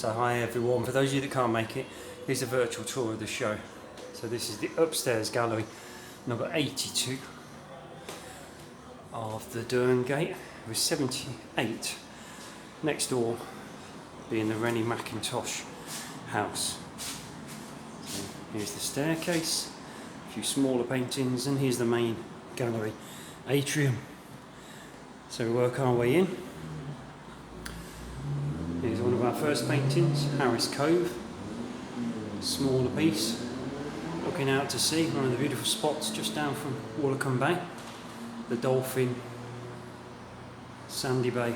So hi everyone, for those of you that can't make it, here's a virtual tour of the show. So this is the upstairs gallery, number 82 of the Durham Gate, with 78 next door being the Rennie Mackintosh house. So here's the staircase, a few smaller paintings, and here's the main gallery atrium. So we work our way in. Here's one of our first paintings, Harris Cove, smaller piece, looking out to sea, one of the beautiful spots just down from Woolacombe Bay, the Dolphin, Sandy Bay,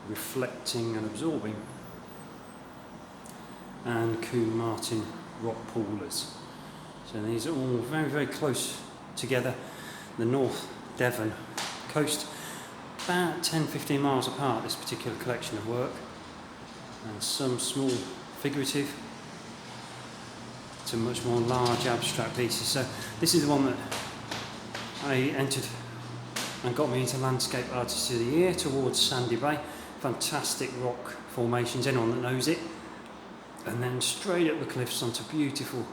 reflecting and absorbing, and Combe Martin rock poolers. So these are all very, very close together. The North Devon coast, about 10-15 miles apart, this particular collection of work, and some small figurative to much more large abstract pieces. So this is the one that I entered and got me into Landscape Artist of the Year towards Sandy Bay. Fantastic rock formations, anyone that knows it, and then straight up the cliffs onto beautiful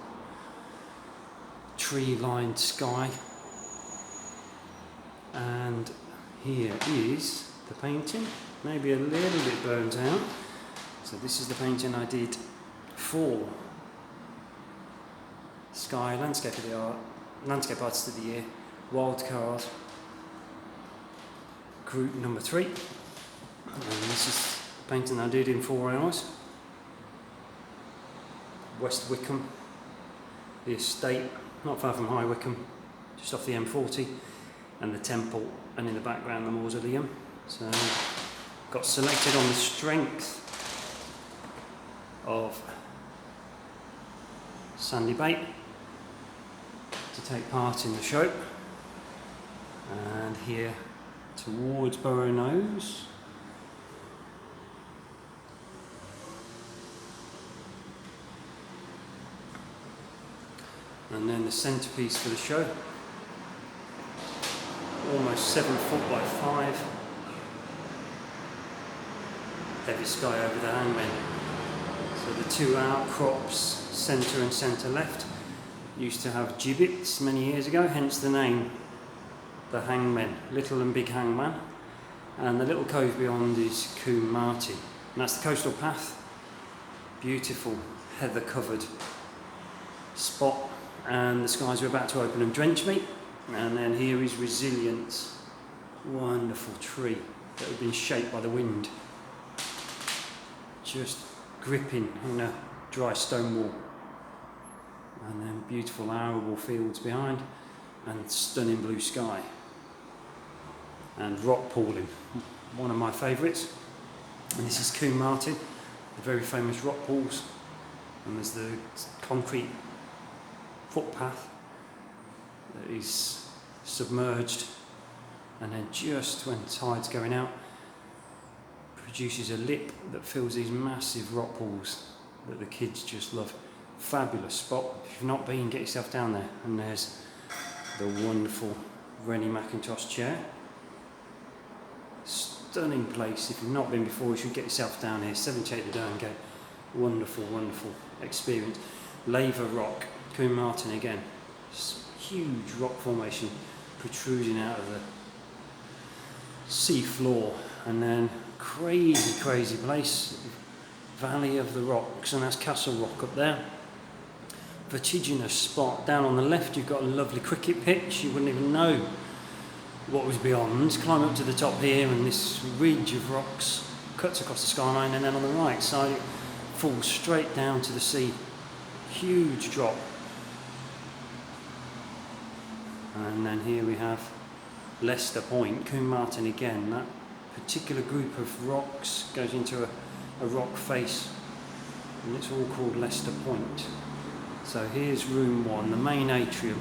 tree-lined sky. And here is the painting, maybe a little bit burnt out. So this is the painting I did for Sky Landscape Artist of the Year, Wildcard Group number 3. And this is the painting I did in 4 hours. West Wickham, the estate, not far from High Wycombe, just off the M40, and the temple, and in the background the mausoleum. So got selected on the strength of Sandy Bay to take part in the show. And here towards Boroughknowes, and then the centrepiece for the show, almost 7 foot by 5, heavy sky over the hangmen. So the two outcrops, centre and centre left, used to have gibbets many years ago, hence the name, the hangmen, little and big hangman. And the little cove beyond is Combe Martin, and that's the coastal path, beautiful heather covered spot, and the skies are about to open and drench me. And then here is Resilience, wonderful tree that had been shaped by the wind, just gripping in a dry stone wall. And then beautiful arable fields behind, and stunning blue sky. And rock pooling, one of my favourites. And this is Combe Martin, the very famous rock pools. And there's the concrete footpath that is submerged, and then just when the tide's going out, produces a lip that fills these massive rock pools that the kids just love. Fabulous spot. If you've not been, get yourself down there. And there's the wonderful Rennie Mackintosh chair. Stunning place. If you've not been before, you should get yourself down here. 78 the Durham Gate. Wonderful, wonderful experience. Laver Rock, Combe Martin again. Huge rock formation protruding out of the sea floor, and then crazy place, Valley of the Rocks, and that's Castle Rock up there. Vertiginous spot. Down on the left you've got a lovely cricket pitch, you wouldn't even know what was beyond. Climb up to the top here, and this ridge of rocks cuts across the skyline, and then on the right side it falls straight down to the sea. Huge drop. And then here we have Leicester Point, Combe Martin again. That particular group of rocks goes into a rock face, and it's all called Leicester Point. So here's room 1, the main atrium.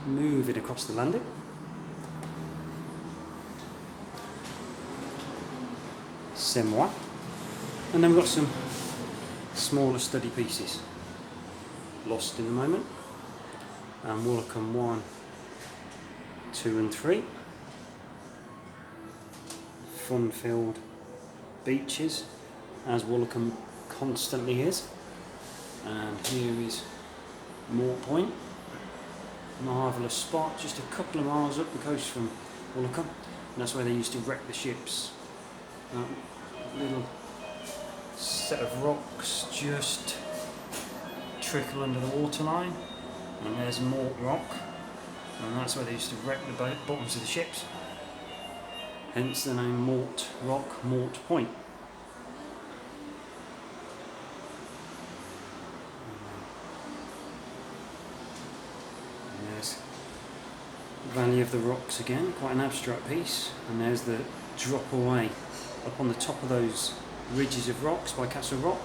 Move it across the landing. C'est moi. And then we've got some smaller study pieces, Lost in the Moment, and Woolacombe 1 2 and 3. Fun-filled beaches, as Woolacombe constantly is. And here is Moor Point. Marvellous spot, just a couple of miles up the coast from Woolacombe. And that's where they used to wreck the ships. Little set of rocks just trickle under the waterline, and there's Mort Rock, and that's where they used to wreck the bottoms of the ships. Hence the name Mort Rock, Mort Point. And there's Valley of the Rocks again, quite an abstract piece, and there's the drop away up on the top of those ridges of rocks by Castle Rock,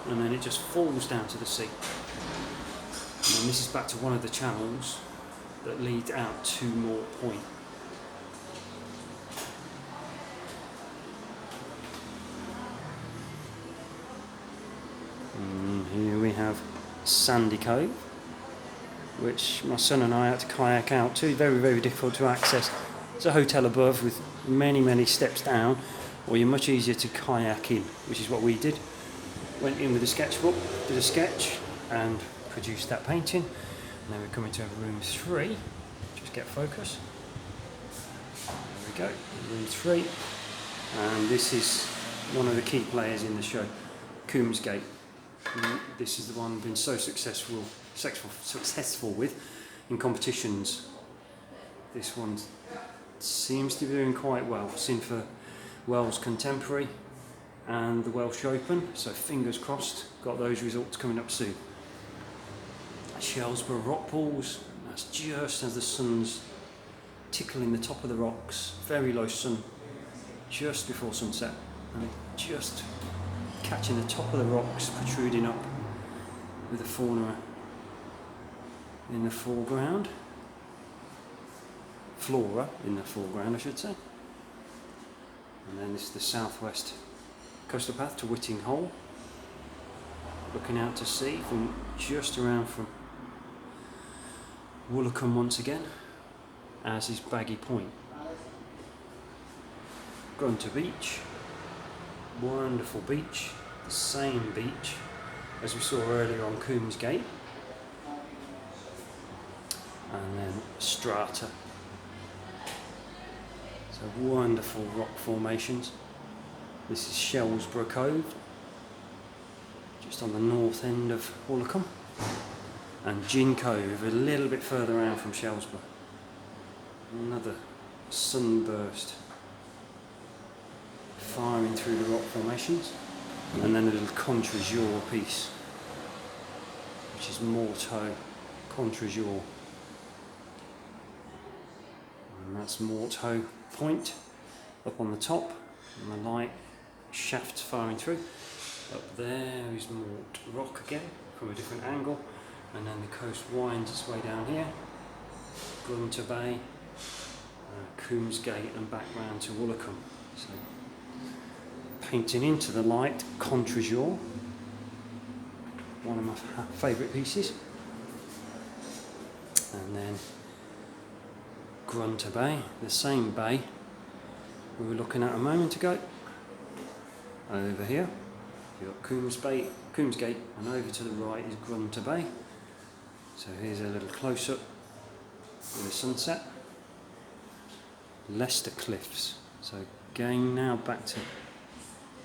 and then it just falls down to the sea. And then this is back to one of the channels that lead out to Mort Point. And here we have Sandy Cove, which my son and I had to kayak out to. Very, very difficult to access. It's a hotel above with many, many steps down, or you're much easier to kayak in, which is what we did. Went in with a sketchbook, did a sketch, and produced that painting. And then we're coming to room 3. Just get focus. There we go, room 3. And this is one of the key players in the show, Coombs Gate. And this is the one been so successful with in competitions. This one seems to be doing quite well. It's in for Wells Contemporary and the Welsh Open, so fingers crossed, got those results coming up soon. Shellsborough rock pools, that's just as the sun's tickling the top of the rocks, very low sun, just before sunset, and it just catching the top of the rocks, protruding up with the fauna in the foreground. Flora in the foreground, I should say. And then this is the southwest coastal path to Whitting Hole, looking out to sea from just around from Woolacombe once again, as is Baggy Point. Grunter Beach, wonderful beach, the same beach as we saw earlier on Coombs Gate. And then Strata. So wonderful rock formations. This is Shellsborough Cove, just on the north end of Woolacombe. And Gin Cove, a little bit further out from Shellsborough. Another sunburst firing through the rock formations. And then a little contre-jour piece, which is Morteau contre-jour. And that's Morteau Point up on the top, and the light shafts firing through. Up there is Mort Rock again from a different angle, and then the coast winds its way down here, Grunter Bay, Coombs Gate, and back round to Woolacombe. So painting into the light, contre-jour, one of my favourite pieces. And then Grunter Bay, the same bay we were looking at a moment ago. Over here, you've got Coombs Gate, and over to the right is Grunter Bay. So here's a little close-up with the sunset. Leicester Cliffs. So going now back to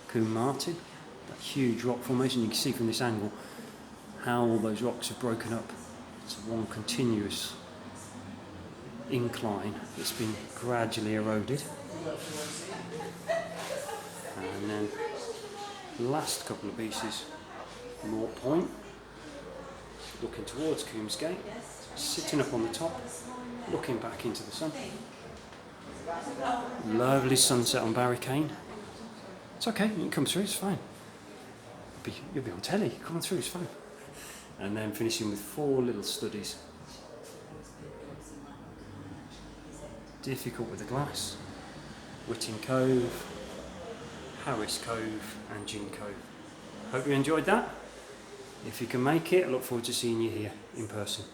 Combe Martin, that huge rock formation. You can see from this angle how all those rocks have broken up. It's one continuous incline that's been gradually eroded. And then last couple of pieces, Mort Point, looking towards Coombs Gate, sitting up on the top, looking back into the sun. Lovely sunset on Barricane. It's okay, you can come through, it's fine. You'll be on telly, come on through, it's fine. And then finishing with 4 little studies. Difficult with the glass. Whitting Cove, Harris Cove, and Gin Cove. Hope you enjoyed that. If you can make it, I look forward to seeing you here in person.